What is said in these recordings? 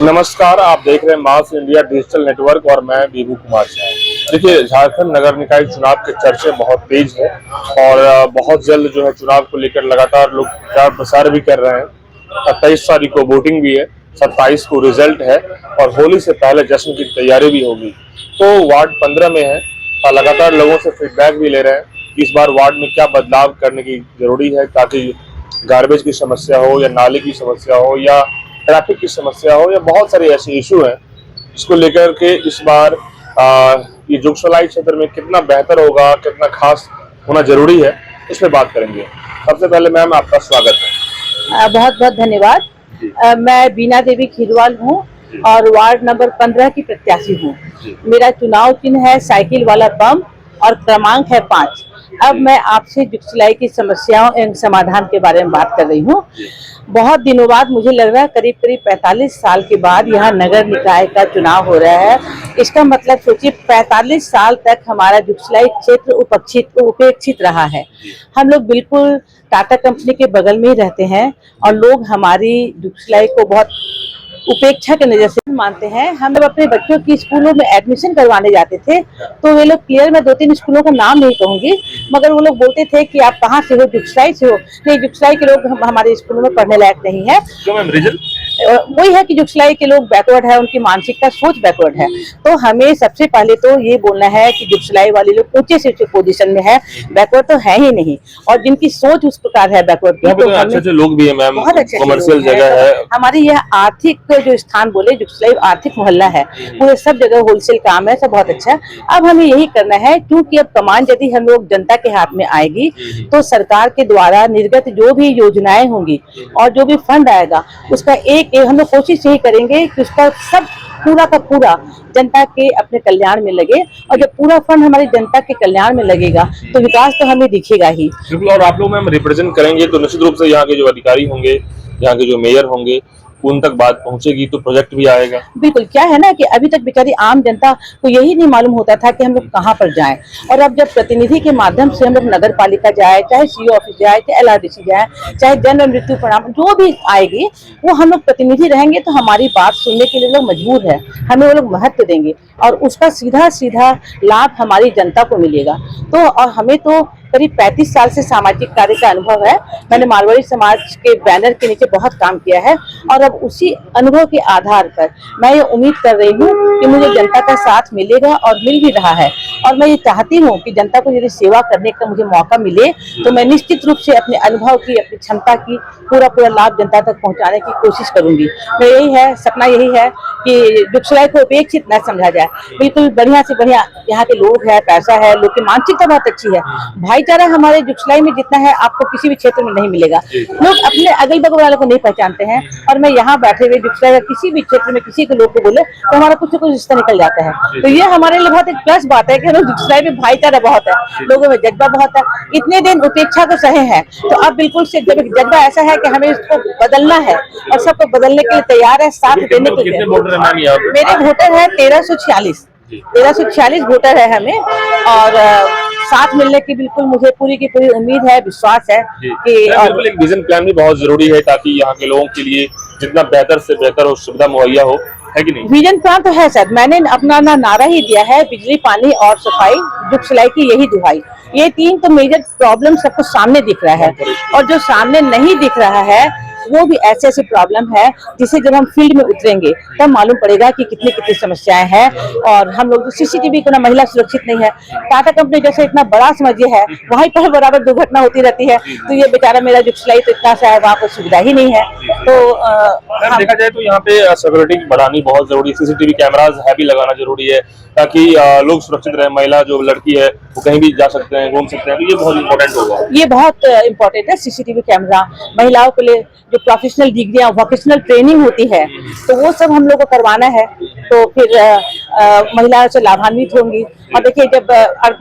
नमस्कार, आप देख रहे हैं मास इंडिया डिजिटल नेटवर्क और मैं विभू कुमार शाह। देखिए, झारखंड नगर निकाय चुनाव के चर्चे बहुत तेज है और बहुत जल्द जो है चुनाव को लेकर लगातार लोग प्रचार प्रसार भी कर रहे हैं। 28 तारीख को वोटिंग भी है, 27 को रिजल्ट है और होली से पहले जश्न की तैयारी भी होगी। तो वार्ड 15 में है और लगातार लोगों से फीडबैक भी ले रहे हैं कि इस बार वार्ड में क्या बदलाव करने की जरूरी है ताकि गार्बेज की समस्या हो या नाले की समस्या हो या ट्रैफिक की समस्या हो या बहुत सारे ऐसे इशू हैं जिसको लेकर के इस बार ये जुगसलाई क्षेत्र में कितना बेहतर होगा, कितना खास होना जरूरी है, इस पे बात करेंगे। सबसे पहले मैम आपका स्वागत है। बहुत बहुत धन्यवाद। मैं बीना देवी खीरवाल हूँ और वार्ड नंबर 15 की प्रत्याशी हूँ। मेरा चुनाव चिन्ह है साइकिल वाला बम और क्रमांक है 5। अब मैं आपसे जुगसलाई की समस्याओं एवं समाधान के बारे में बात कर रही हूँ। बहुत दिनों बाद मुझे लग रहा है करीब 45 साल के बाद यहाँ नगर निकाय का चुनाव हो रहा है। इसका मतलब सोचिए 45 साल तक हमारा जुगसलाई क्षेत्र उपेक्षित रहा है। हम लोग बिल्कुल टाटा कंपनी के बगल में ही रहते हैं और लोग हमारी जुगसलाई को बहुत उपेक्षा के नजर से मानते हैं। हम लोग अपने बच्चों की स्कूलों में एडमिशन करवाने जाते थे तो वे लोग क्लियर में 2-3 स्कूलों का नाम नहीं कहूंगी, मगर वो लोग बोलते थे कि आप कहाँ से हो, जुगसलाई से हो। नहीं, जुगसलाई के लोग हमारे स्कूलों में पढ़ने लायक नहीं है। क्यों मैम, रीजन वही है कि जुगसलाई के लोग बैकवर्ड है, उनकी मानसिकता सोच बैकवर्ड है। तो हमें सबसे पहले तो ये बोलना है कि जुगसलाई वाले लोग ऊंचे से ऊंचे पोजीशन में है, बैकवर्ड तो है ही नहीं। और जिनकी सोच उस प्रकार है बैकवर्ड की, तो अच्छे लोग भी है मैम, बहुत अच्छे कमर्शियल जगह है। हमारी यह आर्थिक जो स्थान बोले, जुगसलाई आर्थिक मोहल्ला है, पूरे सब जगह होलसेल काम है, सब बहुत अच्छा है। अब हमें यही करना है, क्योंकि अब कमान यदि हम लोग जनता के हाथ में आएगी तो सरकार के द्वारा निर्गत जो भी योजनाएं होंगी और जो भी फंड आएगा उसका एक हम लोग कोशिश यही करेंगे कि उसका सब पूरा का पूरा जनता के अपने कल्याण में लगे। और जब पूरा फंड हमारी जनता के कल्याण में लगेगा तो विकास तो हमें दिखेगा ही। और आप लोग मैम रिप्रेजेंट करेंगे तो निश्चित रूप से यहाँ के जो अधिकारी होंगे, यहाँ के जो मेयर होंगे, उन तक बात पहुंचेगी तो प्रोजेक्ट भी आएगा। बिल्कुल। क्या है ना कि अभी तक बेचारी आम जनता को यही नहीं मालूम होता था कि हम लोग कहाँ पर जाएं, और अब जब प्रतिनिधि के माध्यम से हम लोग नगर पालिका जाए, चाहे सीओ ऑफिस जाए, चाहे LRDC जाए, चाहे जन्म मृत्यु प्रमाण जो भी आएगी, वो हम लोग प्रतिनिधि रहेंगे तो हमारी बात सुनने के लिए लोग मजबूर है, हमें वो लोग महत्व देंगे और उसका सीधा सीधा लाभ हमारी जनता को मिलेगा। तो और हमें तो करीब 35 साल से सामाजिक कार्य का अनुभव है। मैंने मारवाड़ी समाज के बैनर के नीचे बहुत काम किया है और अब उसी अनुभव के आधार पर मैं ये उम्मीद कर रही हूँ कि मुझे जनता का साथ मिलेगा और मिल भी रहा है। और मैं ये चाहती हूँ कि जनता को यदि सेवा करने का मुझे मौका मिले तो मैं निश्चित रूप से अपने अनुभव की, अपनी क्षमता की पूरा लाभ जनता तक पहुँचाने की कोशिश करूंगी। मैं यही है, सपना यही है कि जुगसलाई को उपेक्षित न समझा जाए। बिल्कुल बढ़िया से बढ़िया यहाँ के लोग है, पैसा है, लोग की मानसिकता बहुत अच्छी है। भाईचारा हमारे जुगसलाई में जितना है आपको किसी भी क्षेत्र में नहीं मिलेगा। लोग अपने अगल बगल वालों को नहीं पहचानते हैं और मैं यहाँ बैठे हुए जुगसलाई का किसी भी क्षेत्र में किसी के लोग को बोले तो हमारा कुछ न कुछ रिश्ता निकल जाता है। तो ये हमारे लिए बहुत एक प्लस बात है कि हम जुगसलाई में भाईचारा बहुत है, लोगों में जज्बा बहुत है। इतने दिन उपेक्षा को सहे हैं तो अब बिल्कुल से जज्बा ऐसा है कि हमें इसको बदलना है और सबको बदलने के लिए तैयार है, साथ देने के लिए। मेरे वोटर है 1346 वोटर है हमें, और साथ मिलने की बिल्कुल मुझे पूरी की पूरी उम्मीद है, विश्वास है कि बिल्कुल एक विजन प्लान भी बहुत जरूरी है ताकि यहाँ के लोगों के लिए जितना बेहतर से बेहतर हो सुविधा मुहैया हो, है कि नहीं? विजन प्लान तो है सर, मैंने अपना नारा ही दिया है, बिजली, पानी और सफाई, जुगसलाई की यही दुहाई। ये 3 तो मेजर प्रॉब्लम सबको सामने दिख रहा है और जो सामने नहीं दिख रहा है वो भी ऐसे ऐसे प्रॉब्लम है जिसे जब हम फील्ड में उतरेंगे तब मालूम पड़ेगा कि कितनी कितनी समस्याएं हैं। और हम लोग CCTV को ना, महिला सुरक्षित नहीं है, टाटा कंपनी जैसे इतना बड़ा समझिए है, वहीं पर बराबर दुर्घटना होती रहती है। तो ये बेचारा मेरा जुगसलाई तो इतना सा है, वहाँ पर सुविधा ही नहीं है। तो देखा जाए तो यहाँ पे सिक्योरिटी बढ़ानी बहुत जरूरी है, CCTV कैमराज है भी लगाना जरूरी है ताकि लोग सुरक्षित रहे। महिला जो लड़की है वो कहीं भी जा सकते हैं, घूम सकते हैं, तो ये बहुत इंपॉर्टेंट होगा। ये बहुत इम्पोर्टेंट है CCTV कैमरा। महिलाओं के लिए जो प्रोफेशनल डिग्रियां, वोकेशनल ट्रेनिंग होती है तो वो सब हम लोग को करवाना है, तो फिर महिलाएं से लाभान्वित होंगी। और देखिए जब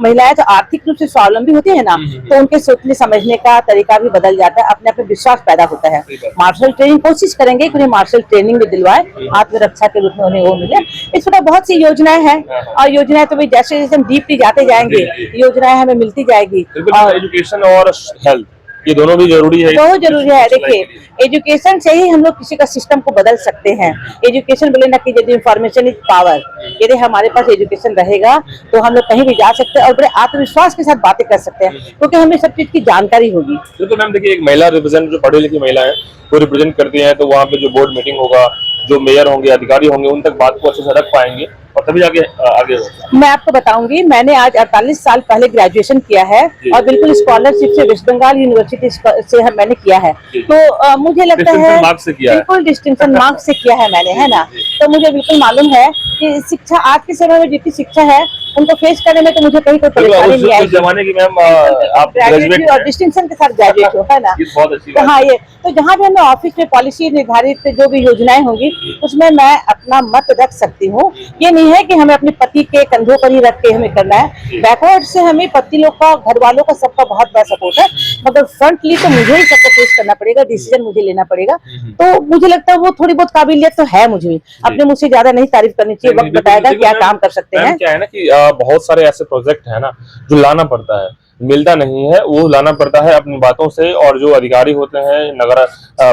महिलाएं तो आर्थिक रूप से स्वावलंबी होती है ना, तो उनके सोचने समझने का तरीका भी बदल जाता है, अपने आप में विश्वास पैदा होता है। मार्शल ट्रेनिंग कोशिश करेंगे कि उन्हें मार्शल ट्रेनिंग भी दिलवाए, आत्मरक्षा के रूप में उन्हें वो मिले। इस तरह बहुत सी योजनाएं हैं और योजनाएं तो जैसे जैसे हम डीपली जाते जाएंगे योजनाएं हमें मिलती जाएगी। और एजुकेशन और हेल्थ ये दोनों भी जरूरी है, बहुत जरूरी है। देखिए, एजुकेशन से ही हम लोग किसी का सिस्टम को बदल सकते हैं। एजुकेशन बोले ना कि यदि इंफॉर्मेशन इज पावर, यदि हमारे पास एजुकेशन रहेगा तो हम लोग कहीं भी जा सकते हैं और बड़े आत्मविश्वास के साथ बातें कर सकते हैं, क्योंकि हमें सब चीज की जानकारी होगी। बिल्कुल मैम, देखिए एक महिला रिप्रेजेंट, जो पढ़ी लिखी महिला है वो रिप्रेजेंट करती हैं, तो वहाँ पे जो बोर्ड मीटिंग होगा, जो मेयर होंगे, अधिकारी होंगे, उन तक बात को अच्छे से रख पाएंगे और तभी जाके आगे होगा। मैं आपको बताऊंगी, मैंने आज 48 साल पहले ग्रेजुएशन किया है और बिल्कुल स्कॉलरशिप से वेस्ट बंगाल यूनिवर्सिटी से मैंने किया है। तो मुझे लगता है मार्क्स से किया है, बिल्कुल डिस्टिंक्शन मार्क्स से किया है मैंने, है ना। तो मुझे बिल्कुल मालूम है कि शिक्षा आज के समय में जितनी शिक्षा है उनको फेस करने में तो मुझे कहीं कोई परेशानी नहीं आएगी। जमाने की मैम आप ग्रेजुएट और डिस्टिंक्शन के साथ ग्रेजुएट हो, है ना। बहुत अच्छी तो हाँ, ये तो जहाँ भी हमें ऑफिस में पॉलिसी निर्धारित जो भी योजनाएं होंगी उसमें मैं अपना मत रख सकती हूँ। ये नहीं है कि हमें अपने पति के कंधों पर ही रख के हमें करना है। बैकवर्ड से हमें पति लोग का, घर वालों का, सबका बहुत बड़ा सपोर्ट है, मगर फ्रंटली तो मुझे ही सबको फेस करना पड़ेगा, डिसीजन मुझे लेना पड़ेगा। तो मुझे लगता है वो थोड़ी बहुत काबिलियत तो है मुझे, अपने मुझसे ज्यादा नहीं तारीफ करनी चाहिए, वक्त बताएगा क्या काम कर सकते हैं। क्या है ना कि बहुत सारे ऐसे प्रोजेक्ट है ना जो लाना पड़ता है, मिलता नहीं है, वो लाना पड़ता है अपनी बातों से। और जो अधिकारी होते हैं, नगर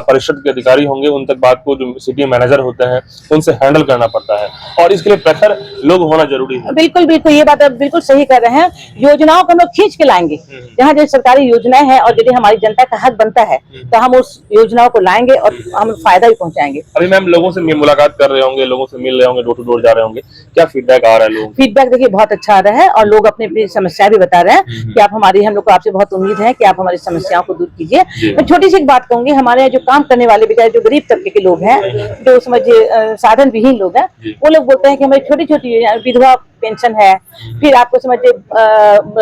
परिषद के अधिकारी होंगे, उन तक बात को, जो सिटी मैनेजर होते हैं, उनसे हैंडल करना पड़ता है और इसके लिए प्रखर लोग होना जरूरी है। बिल्कुल बिल्कुल, ये बात आप बिल्कुल सही कर रहे हैं। योजनाओं को हम लोग खींच के लाएंगे, जहाँ जो सरकारी योजनाएं हैं और यदि हमारी जनता का हक बनता है तो हम उस योजनाओं को लाएंगे और हम फायदा भी पहुंचाएंगे। अभी मैम लोगों से मुलाकात कर रहे होंगे, लोगों से मिल रहे होंगे, डोर टू डोर जा रहे होंगे, क्या फीडबैक आ रहा है लोगों? फीडबैक देखिए बहुत अच्छा आ रहा है और लोग अपनी अपनी समस्या भी बता रहे हैं कि आप हमारी, हम लोग को आपसे बहुत उम्मीद है कि आप हमारी समस्याओं को दूर कीजिए। मैं छोटी सी एक बात कहूंगी, हमारे यहाँ जो काम करने वाले बेचारे जो गरीब तबके के लोग हैं, जो समझिए साधन विहीन लोग हैं, वो लोग बोलते हैं कि हमारी छोटी छोटी विधवा पेंशन है, फिर आपको समझिए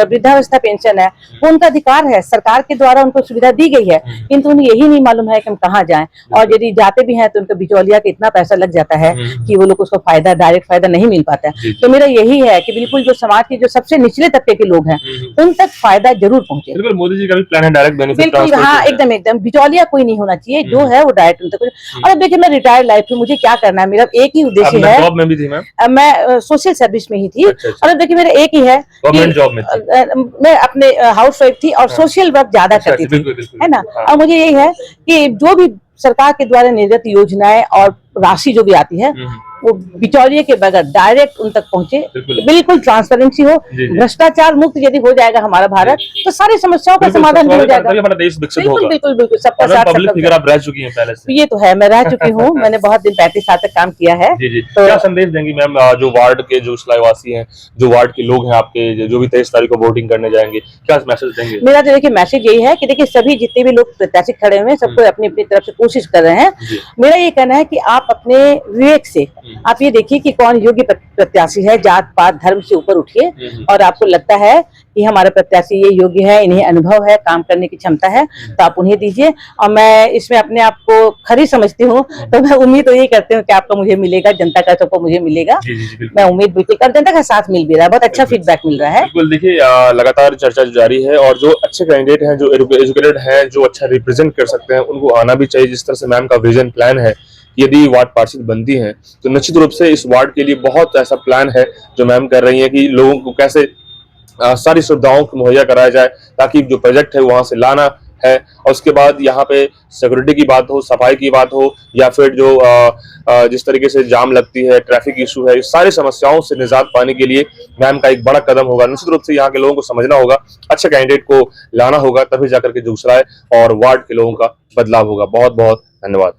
वृद्धावस्था पेंशन है, वो उनका अधिकार है, सरकार के द्वारा उनको सुविधा दी गई है, किंतु उन्हें यही नहीं मालूम है कि हम कहाँ जाएं। और यदि जाते भी हैं तो उनका बिचौलिया का इतना पैसा लग जाता है कि वो लोग उसको फायदा, डायरेक्ट फायदा नहीं मिल पाता है। तो मेरा यही है कि बिल्कुल जो समाज के जो सबसे निचले तबके के लोग हैं उन तक फायदा जरूर पहुंचे। बिल्कुल, मोदी जी का भी प्लान है डायरेक्ट बेनिफिट बिल्कुल, ट्रांसफर। हाँ, एकदम एकदम बिचौलिया कोई नहीं होना चाहिए, जो है वो डायरेक्ट उन तक। और अब देखिए, मैं रिटायर्ड लाइफ हूँ, मुझे क्या करना है, मेरा एक ही उद्देश्य है। जॉब में भी थी मैम? मैं सोशल सर्विस में ही थी। अच्छा। और अब देखिए, मेरा एक ही है, गवर्नमेंट जॉब में थी? मैं अपने हाउस वाइफ थी और सोशल वर्क ज्यादा करती थी, है ना। और मुझे यही है कि जो भी सरकार के द्वारा निर्गत योजनाएं और राशि जो भी आती है वो बिचौलिए के बगैर डायरेक्ट उन तक पहुंचे, बिल्कुल ट्रांसपेरेंसी हो, भ्रष्टाचार मुक्त यदि हो जाएगा हमारा भारत तो सारी समस्याओं का समाधान हो जाएगा। हमारा देश विकसित होगा। बिल्कुल बिल्कुल, सबका साथ, पब्लिक फिगर आप रह चुकी हैं पहले से। ये तो है, मैं रह चुकी हूँ, मैंने बहुत दिन 35 साल तक काम किया है। जी जी। तो क्या संदेश देंगी मैम जो वार्ड के, जो सिलाईवासी हैं, जो वार्ड के लोग हैं आपके, जो भी 23 तारीख को वोटिंग करने जाएंगे, क्या मैसेज देंगे? मेरा तो देखिए मैसेज यही है कि देखिए, सभी जितने भी लोग प्रत्याशी खड़े हुए हैं, सबको अपनी अपनी तरफ से कोशिश कर रहे हैं। मेरा ये कहना है कि आप अपने विवेक से आप ये देखिए कि कौन योग्य प्रत्याशी है, जात पात धर्म से ऊपर उठिए और आपको लगता है कि हमारा प्रत्याशी ये योग्य है, इन्हें अनुभव है, काम करने की क्षमता है, तो आप उन्हें दीजिए। और मैं इसमें अपने आप को खरी समझती हूँ, तो मैं उम्मीद तो यही करती हूँ कि आपका मुझे मिलेगा, जनता का सबको मुझे मिलेगा। मैं उम्मीद बिल्कुल कर, जनता का साथ मिल भी रहा है, बहुत अच्छा फीडबैक मिल रहा है। बिल्कुल, देखिए लगातार चर्चा जारी है और जो अच्छे कैंडिडेट हैं, जो एजुकेटेड हैं, जो अच्छा रिप्रेजेंट कर सकते हैं, उनको आना भी चाहिए। जिस तरह से मैम का विजन प्लान है, यदि वार्ड पार्षद बनती हैं तो निश्चित रूप से इस वार्ड के लिए बहुत ऐसा प्लान है जो मैम कर रही है कि लोगों को कैसे सारी सुविधाओं को मुहैया कराया जाए, ताकि जो प्रोजेक्ट है वहां से लाना है। और उसके बाद यहाँ पे सिक्योरिटी की बात हो, सफाई की बात हो, या फिर जो जिस तरीके से जाम लगती है, ट्रैफिक इशू है, इस सारी समस्याओं से निजात पाने के लिए मैम का एक बड़ा कदम होगा। निश्चित रूप से यहाँ के लोगों को समझना होगा, अच्छे कैंडिडेट को लाना होगा, तभी जाकर के दूसरा है और वार्ड के लोगों का बदलाव होगा। बहुत बहुत धन्यवाद।